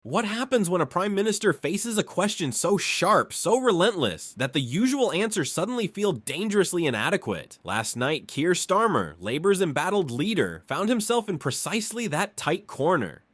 What happens when a prime minister faces a question so sharp, so relentless, that the usual answers suddenly feel dangerously inadequate? Last night, Keir Starmer, Labour's embattled leader, found himself in precisely that tight corner.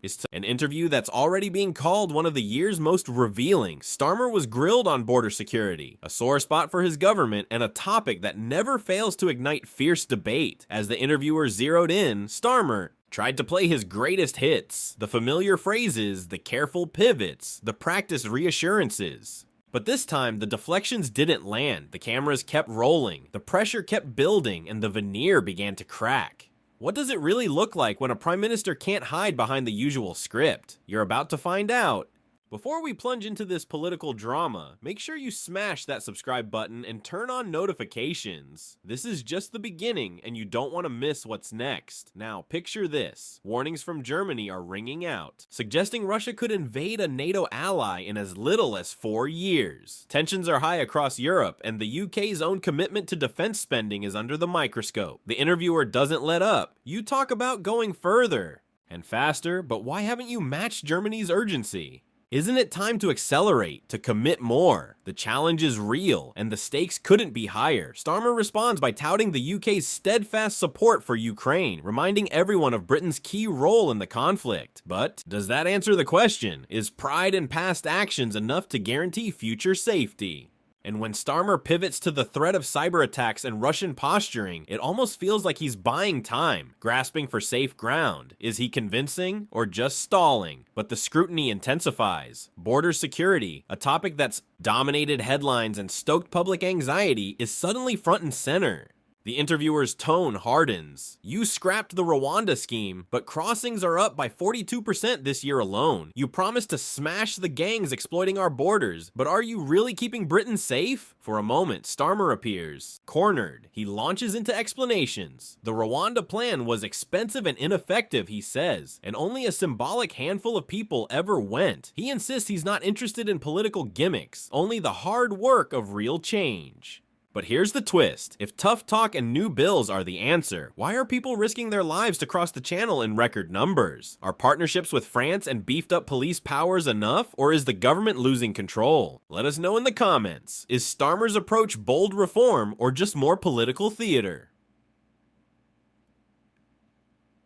It's an interview that's already being called one of the year's most revealing. Starmer was grilled on border security, a sore spot for his government, and a topic that never fails to ignite fierce debate. As the interviewer zeroed in, Starmer tried to play his greatest hits, the familiar phrases, the careful pivots, the practiced reassurances. But this time, the deflections didn't land, the cameras kept rolling, the pressure kept building, and the veneer began to crack. What does it really look like when a prime minister can't hide behind the usual script? You're about to find out. Before we plunge into this political drama, make sure you smash that subscribe button and turn on notifications. This is just the beginning, and you don't want to miss what's next. Now, picture this. Warnings from Germany are ringing out, suggesting Russia could invade a NATO ally in as little as 4 years. Tensions are high across Europe, and the UK's own commitment to defense spending is under the microscope. The interviewer doesn't let up. You talk about going further and faster, but why haven't you matched Germany's urgency? Isn't it time to accelerate, to commit more? The challenge is real, and the stakes couldn't be higher. Starmer responds by touting the UK's steadfast support for Ukraine, reminding everyone of Britain's key role in the conflict. But does that answer the question? Is pride in past actions enough to guarantee future safety? And when Starmer pivots to the threat of cyber attacks and Russian posturing, it almost feels like he's buying time, grasping for safe ground. Is he convincing or just stalling? But the scrutiny intensifies. Border security, a topic that's dominated headlines and stoked public anxiety, is suddenly front and center. The interviewer's tone hardens. You scrapped the Rwanda scheme, but crossings are up by 42% this year alone. You promised to smash the gangs exploiting our borders, but are you really keeping Britain safe? For a moment, Starmer appears. Cornered, he launches into explanations. The Rwanda plan was expensive and ineffective, he says, and only a symbolic handful of people ever went. He insists he's not interested in political gimmicks, only the hard work of real change. But here's the twist. If tough talk and new bills are the answer, why are people risking their lives to cross the channel in record numbers? Are partnerships with France and beefed up police powers enough, or is the government losing control? Let us know in the comments. Is Starmer's approach bold reform or just more political theater?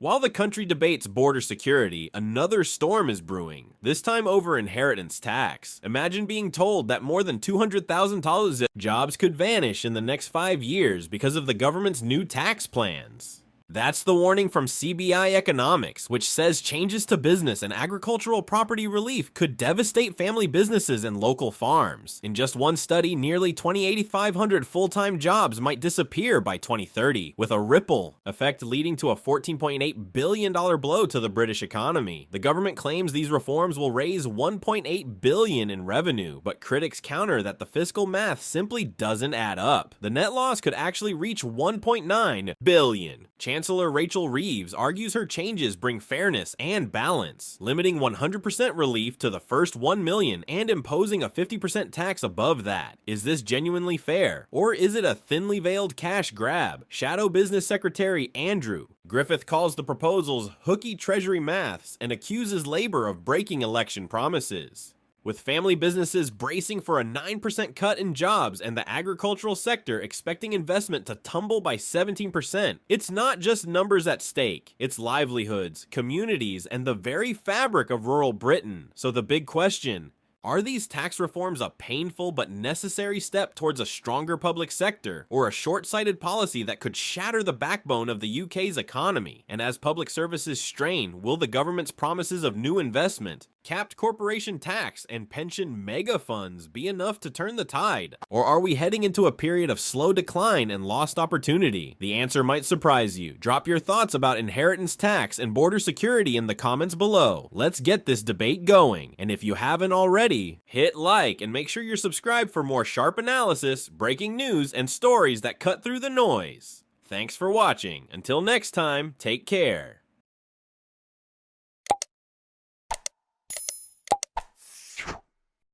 While the country debates border security, another storm is brewing, this time over inheritance tax. Imagine being told that more than $200,000 jobs could vanish in the next 5 years because of the government's new tax plans. That's the warning from CBI Economics, which says changes to business and agricultural property relief could devastate family businesses and local farms. In just one study, nearly 8,500 full-time jobs might disappear by 2030, with a ripple effect leading to a $14.8 billion blow to the British economy. The government claims these reforms will raise $1.8 billion in revenue, but critics counter that the fiscal math simply doesn't add up. The net loss could actually reach $1.9 billion. Chancellor Rachel Reeves argues her changes bring fairness and balance, limiting 100% relief to the first 1 million and imposing a 50% tax above that. Is this genuinely fair, or is it a thinly veiled cash grab? Shadow Business Secretary Andrew Griffith calls the proposals hooky treasury maths and accuses Labour of breaking election promises. With family businesses bracing for a 9% cut in jobs and the agricultural sector expecting investment to tumble by 17%, it's not just numbers at stake, it's livelihoods, communities, and the very fabric of rural Britain. So the big question, are these tax reforms a painful but necessary step towards a stronger public sector, or a short-sighted policy that could shatter the backbone of the UK's economy? And as public services strain, will the government's promises of new investment, capped corporation tax, and pension mega funds be enough to turn the tide? Or are we heading into a period of slow decline and lost opportunity? The answer might surprise you. Drop your thoughts about inheritance tax and border security in the comments below. Let's get this debate going. And if you haven't already, hit like and make sure you're subscribed for more sharp analysis, breaking news, and stories that cut through the noise. Thanks for watching. Until next time, take care.